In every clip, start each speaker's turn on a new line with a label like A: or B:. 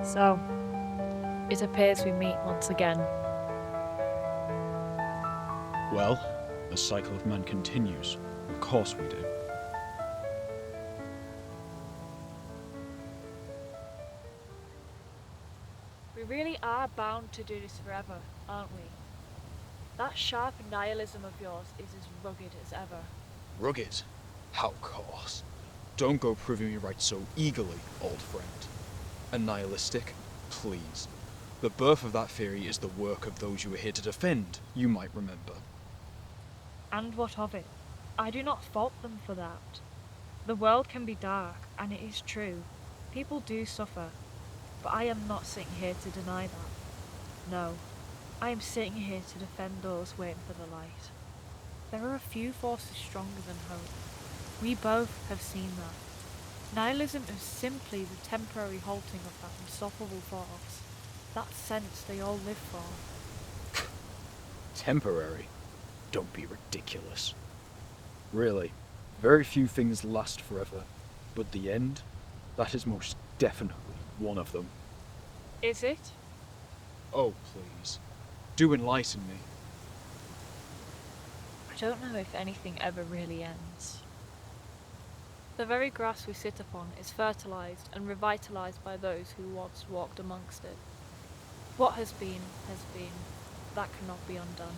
A: So, it appears we meet once again.
B: Well, the cycle of man continues. Of course we do.
A: We really are bound to do this forever, aren't we? That sharp nihilism of yours is as rugged as ever.
B: Rugged? How coarse. Don't go proving me right so eagerly, old friend. And nihilistic? Please. The birth of that theory is the work of those you were here to defend, you might remember.
A: And what of it? I do not fault them for that. The world can be dark, and it is true. People do suffer. But I am not sitting here to deny that. No, I am sitting here to defend those waiting for the light. There are a few forces stronger than hope. We both have seen that. Nihilism is simply the temporary halting of that unstoppable force, that sense they all live for.
B: Temporary? Don't be ridiculous. Really, very few things last forever, but the end? That is most definitely one of them.
A: Is it?
B: Oh, please. Do enlighten me.
A: I don't know if anything ever really ends. The very grass we sit upon is fertilized and revitalized by those who once walked amongst it. What has been, that cannot be undone.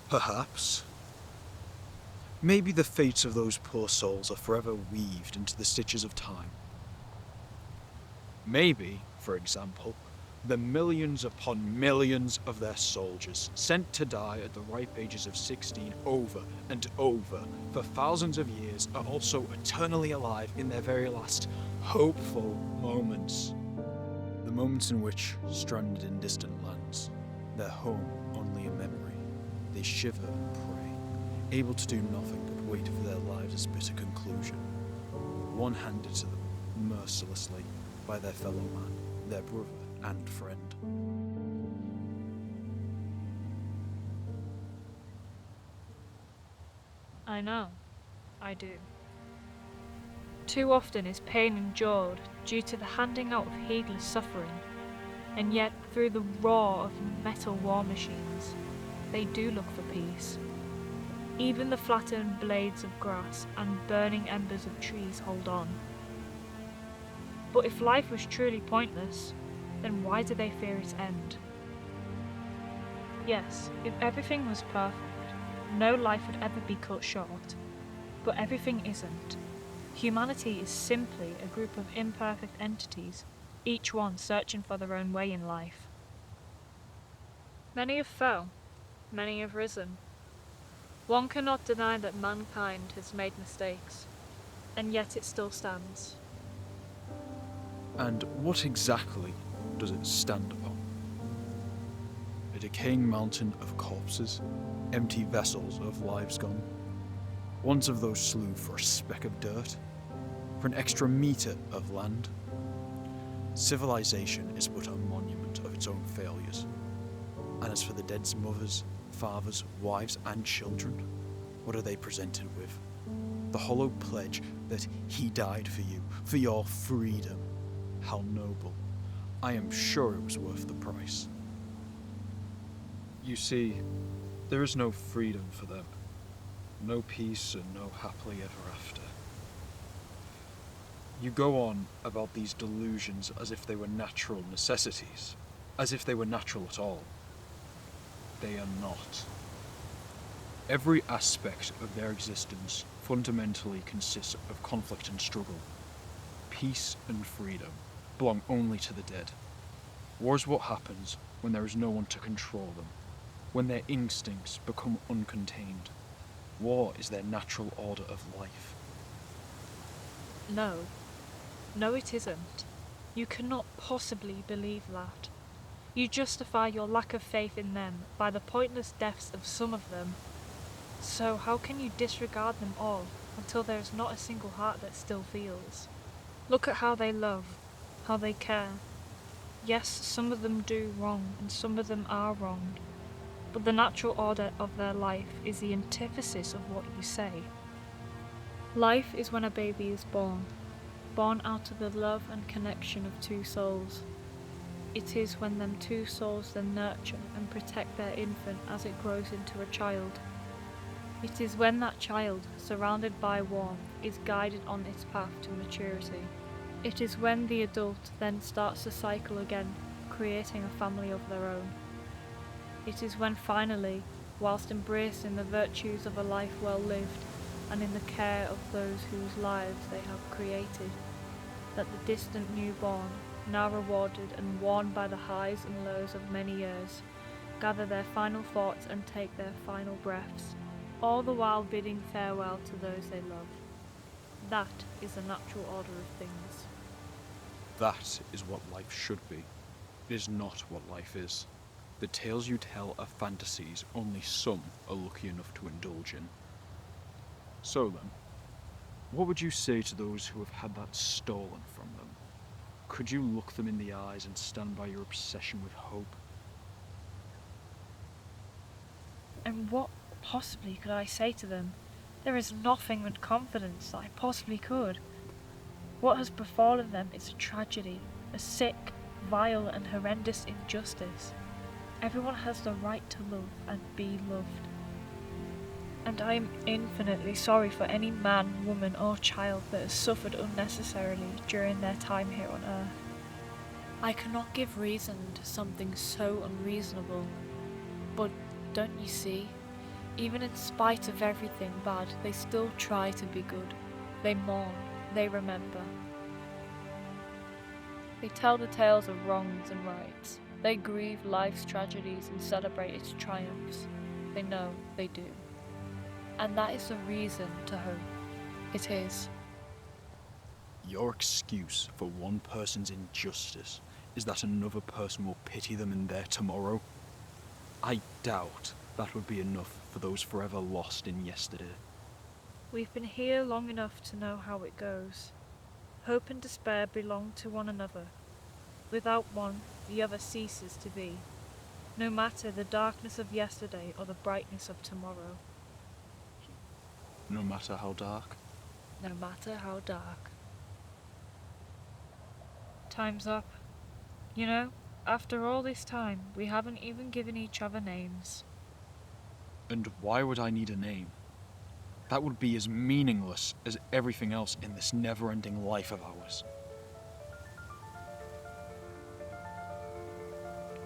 B: Perhaps. Maybe the fates of those poor souls are forever weaved into the stitches of time. Maybe, for example, the millions upon millions of their soldiers sent to die at the ripe ages of 16 over and over for thousands of years are also eternally alive in their very last hopeful moments. The moments in which, stranded in distant lands, their home only a memory, they shiver and pray, able to do nothing but wait for their lives' bitter conclusion, one handed to them mercilessly by their fellow man, their brother and friend.
A: I know. I do. Too often is pain endured due to the handing out of heedless suffering, and yet through the roar of metal war machines, they do look for peace. Even the flattened blades of grass and burning embers of trees hold on. But if life was truly pointless, then why do they fear its end? Yes, if everything was perfect, no life would ever be cut short. But everything isn't. Humanity is simply a group of imperfect entities, each one searching for their own way in life. Many have fell, many have risen. One cannot deny that mankind has made mistakes, and yet it still stands.
B: And what exactly does it stand upon? A decaying mountain of corpses, empty vessels of lives gone. Ones of those slew for a speck of dirt, for an extra metre of land. Civilization is but a monument of its own failures. And as for the dead's mothers, fathers, wives, and children, what are they presented with? The hollow pledge that he died for you, for your freedom. How noble. I am sure it was worth the price. You see, there is no freedom for them. No peace and no happily ever after. You go on about these delusions as if they were natural necessities, as if they were natural at all. They are not. Every aspect of their existence fundamentally consists of conflict and struggle. Peace and freedom belong only to the dead. War is what happens when there is no one to control them, when their instincts become uncontained. War is their natural order of life.
A: No. No, it isn't. You cannot possibly believe that. You justify your lack of faith in them by the pointless deaths of some of them. So how can you disregard them all until there is not a single heart that still feels? Look at how they love, how they care. Yes, some of them do wrong and some of them are wronged, but the natural order of their life is the antithesis of what you say. Life is when a baby is born out of the love and connection of two souls. It is when them two souls then nurture and protect their infant as it grows into a child. It is when that child, surrounded by warmth, is guided on its path to maturity. It is when the adult then starts the cycle again, creating a family of their own. It is when finally, whilst embracing the virtues of a life well lived, and in the care of those whose lives they have created, that the distant newborn, now rewarded and worn by the highs and lows of many years, gather their final thoughts and take their final breaths, all the while bidding farewell to those they love. That is the natural order of things.
B: That is what life should be. It is not what life is. The tales you tell are fantasies only some are lucky enough to indulge in. So then, what would you say to those who have had that stolen from them? Could you look them in the eyes and stand by your obsession with hope?
A: And what possibly could I say to them? There is nothing but confidence that I possibly could. What has befallen them is a tragedy, a sick, vile, and horrendous injustice. Everyone has the right to love and be loved. And I am infinitely sorry for any man, woman, or child that has suffered unnecessarily during their time here on earth. I cannot give reason to something so unreasonable, but don't you see? Even in spite of everything bad, they still try to be good. They mourn, they remember. They tell the tales of wrongs and rights. They grieve life's tragedies and celebrate its triumphs. They know they do. And that is the reason to hope. It is.
B: Your excuse for one person's injustice is that another person will pity them in their tomorrow? I doubt that would be enough for those forever lost in yesterday.
A: We've been here long enough to know how it goes. Hope and despair belong to one another. Without one, the other ceases to be, no matter the darkness of yesterday or the brightness of tomorrow.
B: No matter how dark.
A: No matter how dark. Time's up. You know, after all this time, we haven't even given each other names.
B: And why would I need a name? That would be as meaningless as everything else in this never-ending life of ours.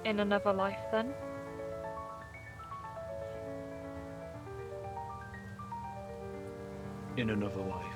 A: In another life, then?
B: In another life.